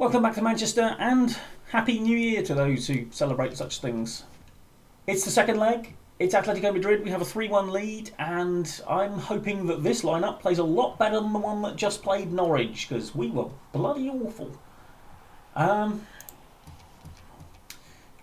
Welcome back to Manchester and Happy New Year to those who celebrate such things. It's the second leg, it's Atletico Madrid, we have a 3-1 lead and I'm hoping that this lineup plays a lot better than the one that just played Norwich because we were bloody awful.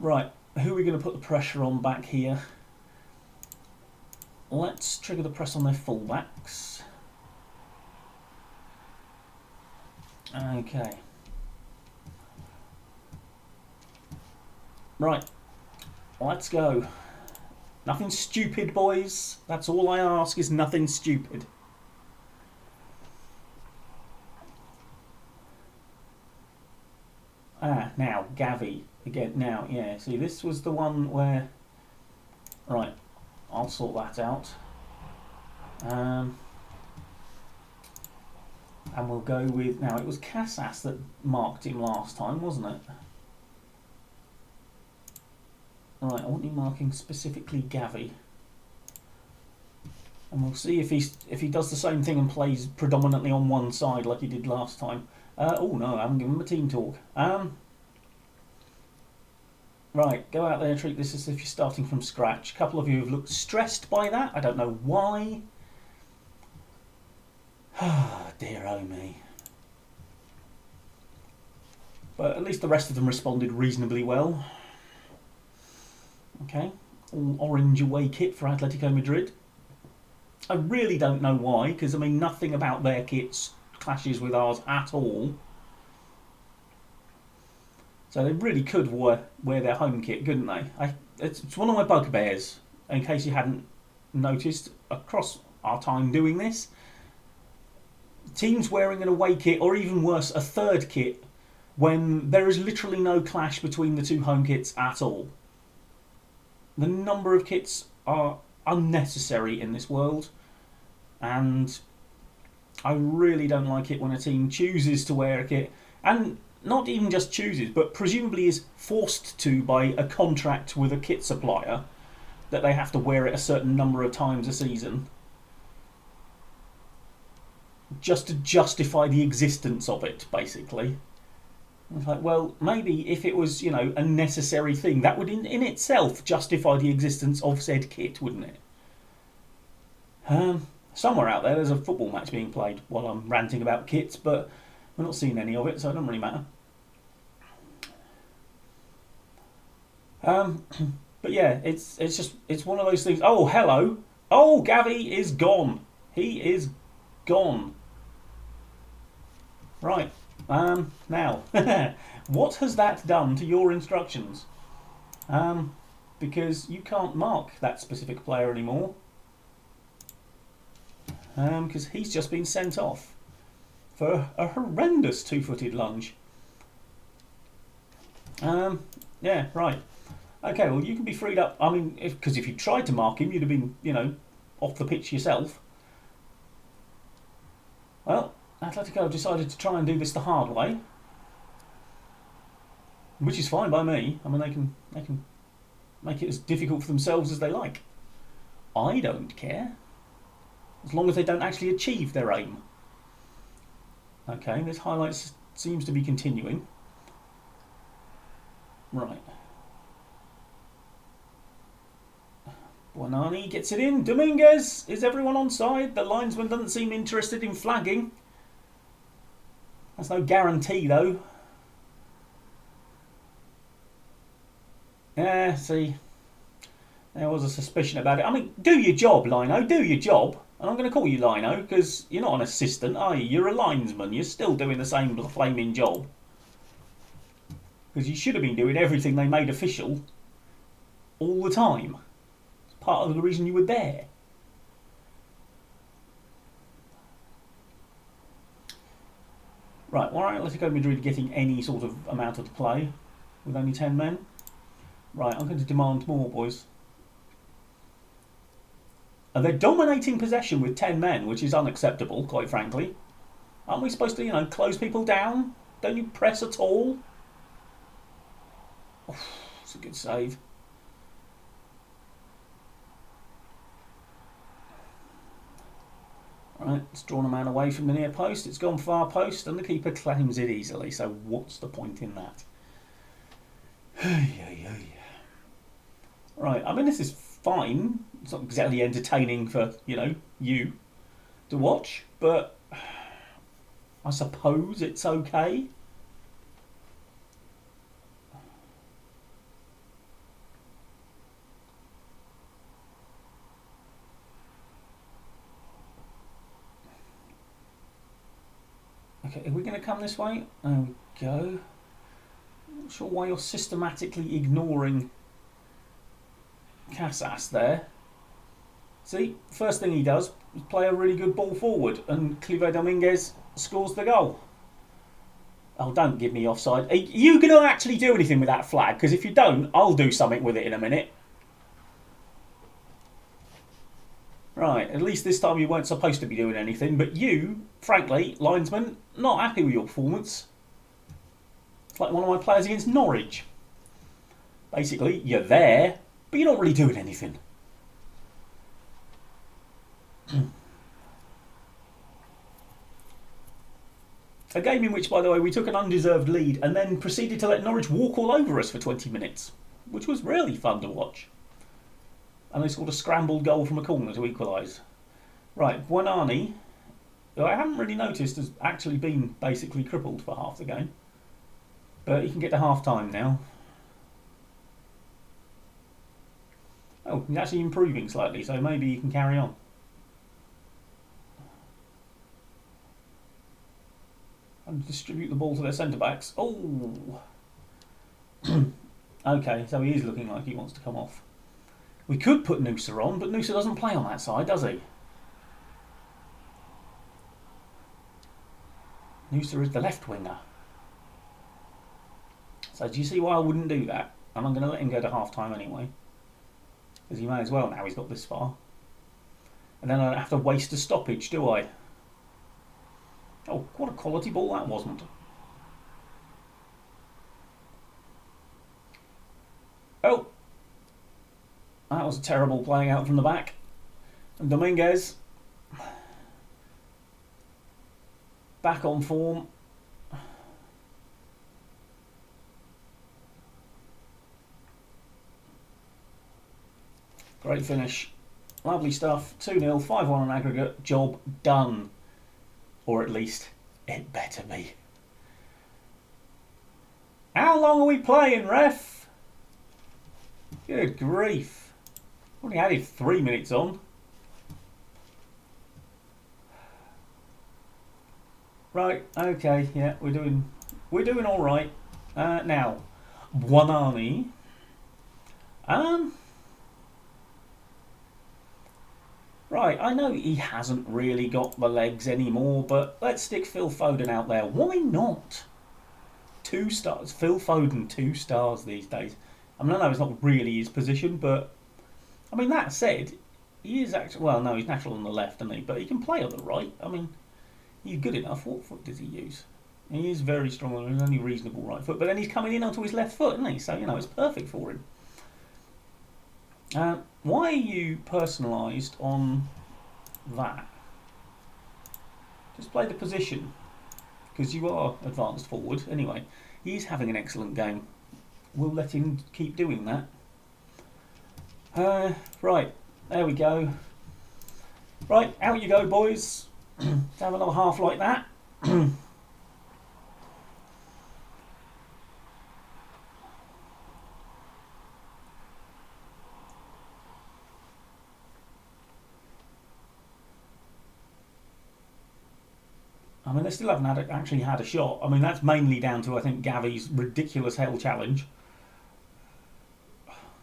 Right, who are we going to put the pressure on back here? Let's trigger the press on their fullbacks. Okay. Right, let's go. Nothing stupid, boys. That's all I ask is nothing stupid. Now, Gavi. Again, now, yeah. See, this was the one where... Right, I'll sort that out. And we'll go with... Now, it was Casas that marked him last time, wasn't it? Right, I want you marking specifically Gavi. And we'll see if he does the same thing and plays predominantly on one side like he did last time. Oh no, I haven't given him a team talk. Right, go out there and treat this as if you're starting from scratch. A couple of you have looked stressed by that. I don't know why. Dear oh me. But at least the rest of them responded reasonably well. Okay, all orange away kit for Atletico Madrid. I really don't know why, because I mean nothing about their kits clashes with ours at all. So they really could wear their home kit, couldn't they? It's one of my bugbears, in case you hadn't noticed, across our time doing this. Teams wearing an away kit, or even worse, a third kit, when there is literally no clash between the two home kits at all. The number of kits are unnecessary in this world, and I really don't like it when a team chooses to wear a kit, and not even just chooses, but presumably is forced to by a contract with a kit supplier, that they have to wear it a certain number of times a season, just to justify the existence of it, basically. It's like, well, maybe if it was, you know, a necessary thing, that would in itself justify the existence of said kit, wouldn't it? Somewhere out there, there's a football match being played while I'm ranting about kits, but we're not seeing any of it, so it doesn't really matter. But yeah, it's one of those things. Oh, hello. Oh, Gavi is gone. He is gone. Right. Now, what has that done to your instructions? Because you can't mark that specific player anymore. Because he's just been sent off for a horrendous two-footed lunge. Yeah, right. Okay, well, you can be freed up. I mean, because if you tried to mark him, you'd have been, you know, off the pitch yourself. Well, Atletico have decided to try and do this the hard way, which is fine by me. I mean, they can make it as difficult for themselves as they like. I don't care, as long as they don't actually achieve their aim. Okay, this highlight seems to be continuing. Right. Buonani gets it in. Dominguez, is everyone on side? The linesman doesn't seem interested in flagging. That's no guarantee, though. Yeah, see, there was a suspicion about it. I mean, do your job, Lino. Do your job. And I'm going to call you Lino because you're not an assistant, are you? You're a linesman. You're still doing the same flaming job. Because you should have been doing everything they made official all the time. It's part of the reason you were there. Right, why aren't Atletico Madrid getting any sort of amount of play with only 10 men? Right, I'm going to demand more, boys. They're dominating possession with 10 men, which is unacceptable, quite frankly. Aren't we supposed to, you know, close people down? Don't you press at all? Oh, it's a good save. Right, it's drawn a man away from the near post. It's gone far post, and the keeper claims it easily. So what's the point in that? Right, I mean, this is fine. It's not exactly entertaining for, you to watch, but I suppose it's okay. Okay, are we going to come this way? There we go. Not sure why you're systematically ignoring Casas there. See, first thing he does is play a really good ball forward, and Clive Dominguez scores the goal. Oh, don't give me offside. Are you going to actually do anything with that flag? Because if you don't, I'll do something with it in a minute. Right, at least this time you weren't supposed to be doing anything, but you, frankly, linesman, not happy with your performance. It's like one of my players against Norwich. Basically, you're there, but you're not really doing anything. A game in which, by the way, we took an undeserved lead and then proceeded to let Norwich walk all over us for 20 minutes, which was really fun to watch. And they scored a scrambled goal from a corner to equalise. Right, Buonani, who I haven't really noticed has actually been basically crippled for half the game. But he can get to half-time now. Oh, he's actually improving slightly, so maybe he can carry on. And distribute the ball to their centre-backs. Oh! Okay, so he is looking like he wants to come off. We could put Noosa on, but Noosa doesn't play on that side, does he? Noosa is the left winger. So do you see why I wouldn't do that? And I'm going to let him go to half-time anyway. Because he may as well now, he's got this far. And then I don't have to waste a stoppage, do I? Oh, what a quality ball that wasn't. Oh! That was a terrible playing out from the back. And Dominguez back on form. Great finish. Lovely stuff. 2-0, 5-1 on aggregate. Job done. Or at least it better be. How long are we playing, ref? Good grief. Only added 3 minutes on. Right, okay, yeah, we're doing all right. Now, Buonani. Right, I know he hasn't really got the legs anymore, but let's stick Phil Foden out there. Why not? 2 stars. Phil Foden, 2 stars these days. I mean, I know it's not really his position, but I mean, that said, he is actually, well, no, he's natural on the left, isn't he? But he can play on the right. I mean, he's good enough. What foot does he use? He is very strong on his only reasonable right foot, but then he's coming in onto his left foot, isn't he? So, it's perfect for him. Why are you personalised on that? Just play the position, because you are advanced forward. Anyway, he's having an excellent game. We'll let him keep doing that. Right, there we go. Right, out you go, boys. Have another half like that. I mean, they still haven't actually had a shot. I mean, that's mainly down to, I think, Gavi's ridiculous hell challenge.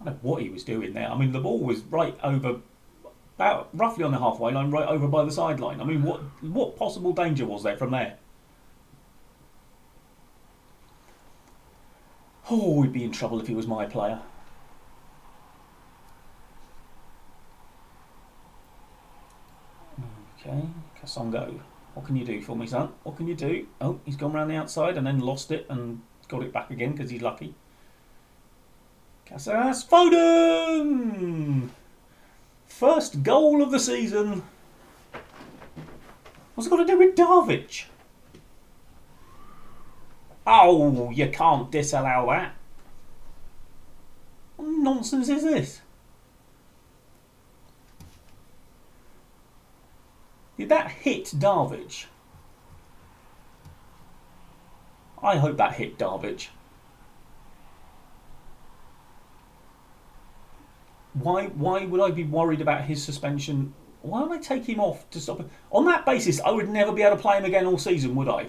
I don't know what he was doing there. I mean, the ball was right over, about roughly on the halfway line, right over by the sideline. I mean, what possible danger was there from there? Oh, he'd be in trouble if he was my player. Okay, Kasongo. What can you do for me, son? What can you do? Oh, he's gone around the outside and then lost it and got it back again because he's lucky. Casas Foden! First goal of the season. What's it got to do with Darvic? Oh, you can't disallow that. What nonsense is this? Did that hit Darvic? I hope that hit Darvic. Why would I be worried about his suspension? Why would I take him off to stop him? On that basis, I would never be able to play him again all season, would I?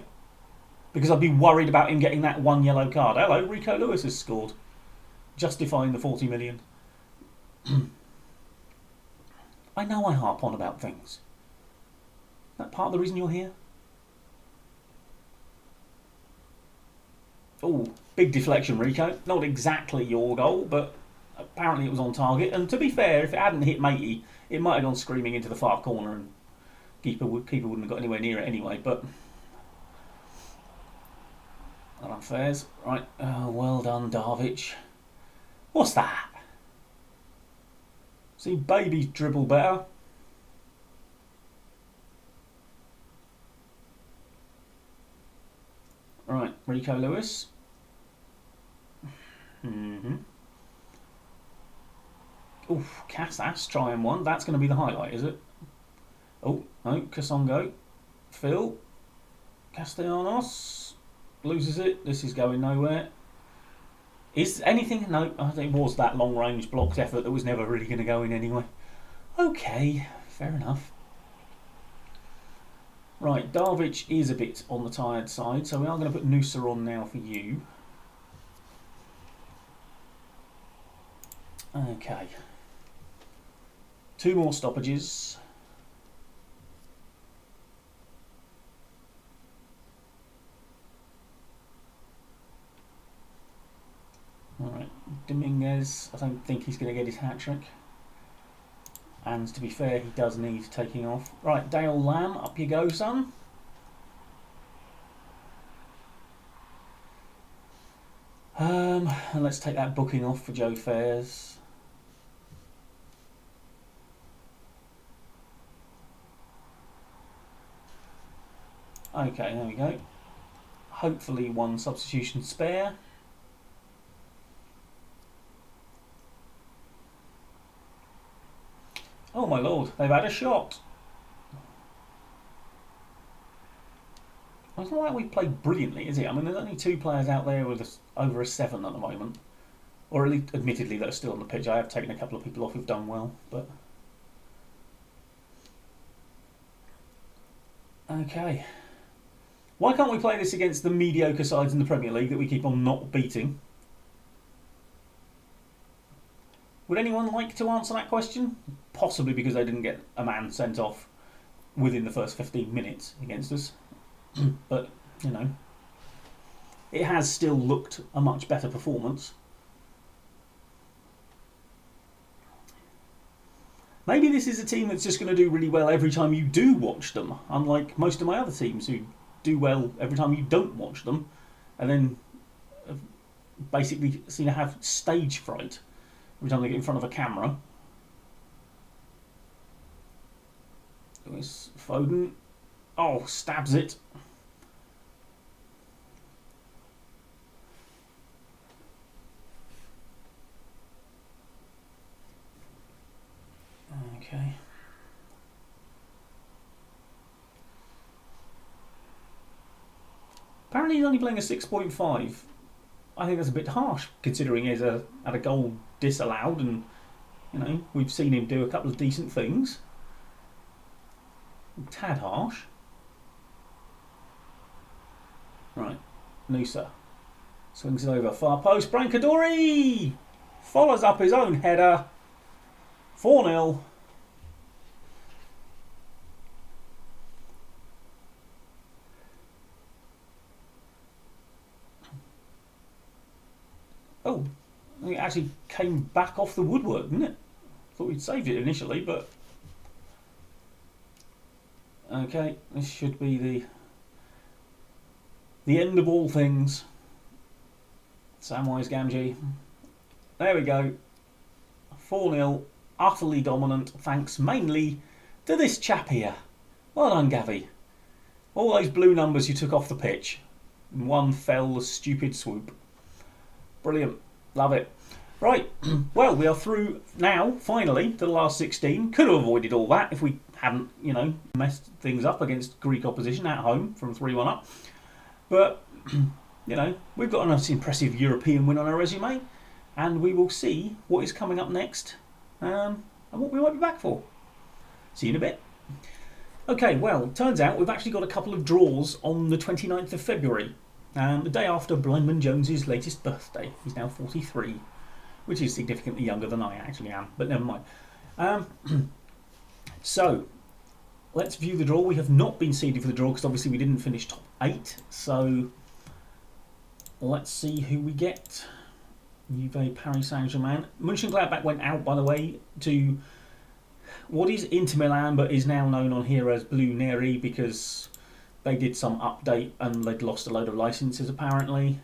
Because I'd be worried about him getting that one yellow card. Hello, Rico Lewis has scored, justifying the 40 million. I know I harp on about things. Is that part of the reason you're here? Oh, big deflection, Rico. Not exactly your goal, but apparently it was on target. And to be fair, if it hadn't hit Matey, it might have gone screaming into the far corner and keeper wouldn't have got anywhere near it anyway. But not unfairs. Right, well done, Darvic. What's that? See, babies dribble better. Right, Rico Lewis. Oof, Casas trying one. That's going to be the highlight, is it? Oh, no, Kasongo. Phil. Castellanos. Loses it. This is going nowhere. Is anything... No, I think it was that long-range blocked effort that was never really going to go in anyway. Okay, fair enough. Right, Darvic is a bit on the tired side, so we are going to put Noosa on now for you. Okay. 2 more stoppages. Alright, Dominguez, I don't think he's going to get his hat-trick. And to be fair, he does need taking off. Right, Dale Lamb, up you go, son. And let's take that booking off for Joe Fairs. Okay, there we go. Hopefully 1 substitution spare. Oh my lord, they've had a shot. Well, it's not like we've played brilliantly, is it? I mean, there's only 2 players out there with over a 7 at the moment. Or at least, admittedly, that are still on the pitch. I have taken a couple of people off who've done well, but... Okay. Why can't we play this against the mediocre sides in the Premier League that we keep on not beating? Would anyone like to answer that question? Possibly because they didn't get a man sent off within the first 15 minutes against us. But, you know, it has still looked a much better performance. Maybe this is a team that's just going to do really well every time you do watch them, unlike most of my other teams who do well every time you don't watch them, and then basically seem to have stage fright every time they get in front of a camera. Lewis Foden. Oh, stabs it. Okay. Apparently he's only playing a 6.5. I think that's a bit harsh, considering he's had a goal disallowed, and you know we've seen him do a couple of decent things. A tad harsh. Right, Noosa swings it over far post. Brancadori follows up his own header. 4-0. Oh, it actually came back off the woodwork, didn't it? Thought we'd saved it initially, but... Okay, this should be the end of all things. Samwise Gamgee. There we go. 4-0, utterly dominant, thanks mainly to this chap here. Well done, Gavi. All those blue numbers you took off the pitch in one fell stupid swoop. Brilliant. Love it. Right, well, we are through now, finally, to the last 16. Could have avoided all that if we hadn't, messed things up against Greek opposition at home from 3-1 up. But, we've got an impressive European win on our resume, and we will see what is coming up next and what we might be back for. See you in a bit. Okay, well, turns out we've actually got a couple of draws on the 29th of February, the day after Blindman Jones's latest birthday. He's now 43. Which is significantly younger than I actually am, but never mind. So, let's view the draw. We have not been seeded for the draw because obviously we didn't finish top 8. So, let's see who we get. Juve, Paris Saint-Germain. Mönchengladbach went out, by the way, to what is Inter Milan, but is now known on here as Blue Neri because they did some update and they'd lost a load of licenses apparently.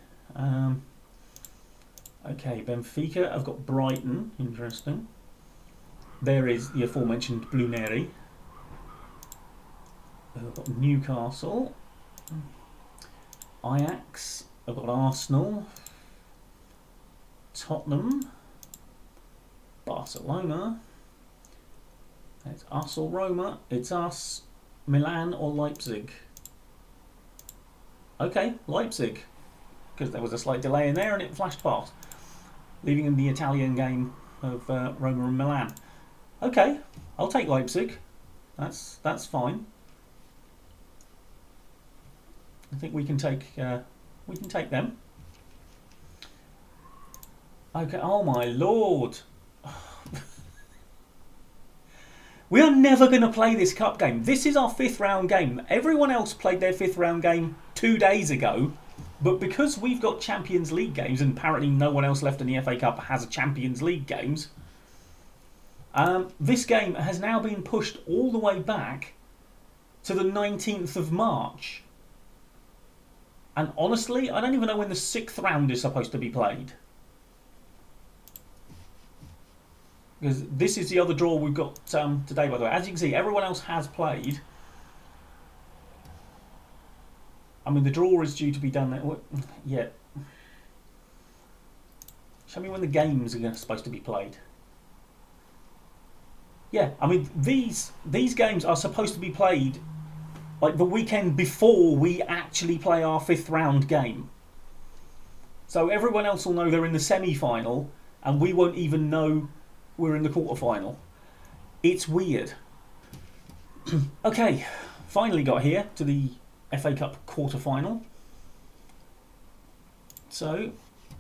Okay, Benfica, I've got Brighton, interesting. There is the aforementioned Blue Neri. I've got Newcastle. Ajax, I've got Arsenal. Tottenham. Barcelona. It's us or Roma. It's us, Milan or Leipzig. Okay, Leipzig. Because there was a slight delay in there and it flashed past, leaving in the Italian game of Roma and Milan. Okay, I'll take Leipzig. That's fine. I think we can take them. Okay. Oh my lord, we are never going to play this cup game. This is our 5th round game. Everyone else played their 5th round game 2 days ago. But because we've got Champions League games, and apparently no one else left in the FA Cup has a Champions League games, this game has now been pushed all the way back to the 19th of March. And honestly, I don't even know when the 6th round is supposed to be played. Because this is the other draw we've got today, by the way. As you can see, everyone else has played. I mean, the draw is due to be done. Yeah. Show me when the games are supposed to be played. Yeah, I mean, these games are supposed to be played like the weekend before we actually play our 5th round game. So everyone else will know they're in the semi-final, and we won't even know we're in the quarter-final. It's weird. Okay, finally got here to the FA Cup quarter-final. So,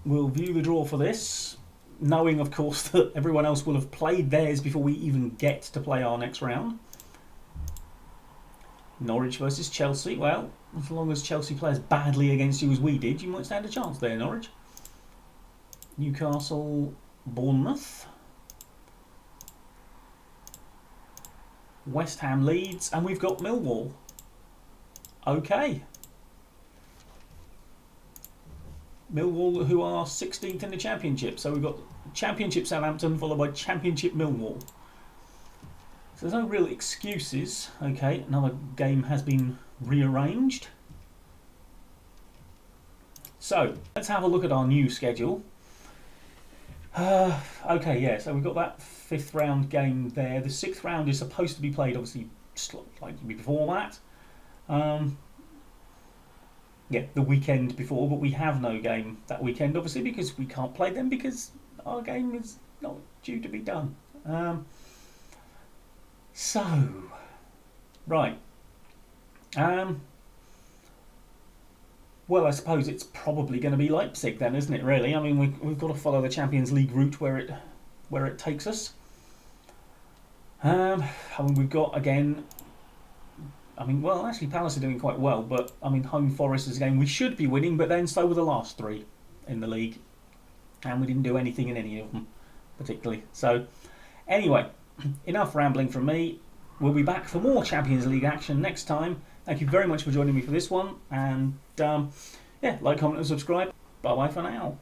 we'll view the draw for this, knowing of course that everyone else will have played theirs before we even get to play our next round. Norwich versus Chelsea. Well, as long as Chelsea play as badly against you as we did, you might stand a chance there, Norwich. Newcastle, Bournemouth. West Ham, Leeds, and we've got Millwall. Okay. Millwall, who are 16th in the Championship. So we've got Championship Southampton followed by Championship Millwall. So there's no real excuses. Okay, another game has been rearranged. So let's have a look at our new schedule. Okay, yeah, so we've got that 5th round game there. The 6th round is supposed to be played obviously slightly before that. Yeah, the weekend before, but we have no game that weekend obviously because we can't play them because our game is not due to be done. So, right. Well, I suppose it's probably going to be Leipzig then, isn't it? Really, I mean, we've got to follow the Champions League route where it takes us. I mean, we've got again. I mean, well, actually, Palace are doing quite well, but I mean, home Forest is a game we should be winning, but then so were the last 3 in the league, and we didn't do anything in any of them particularly. So, anyway, enough rambling from me. We'll be back for more Champions League action next time. Thank you very much for joining me for this one, and yeah, like, comment, and subscribe. Bye bye for now.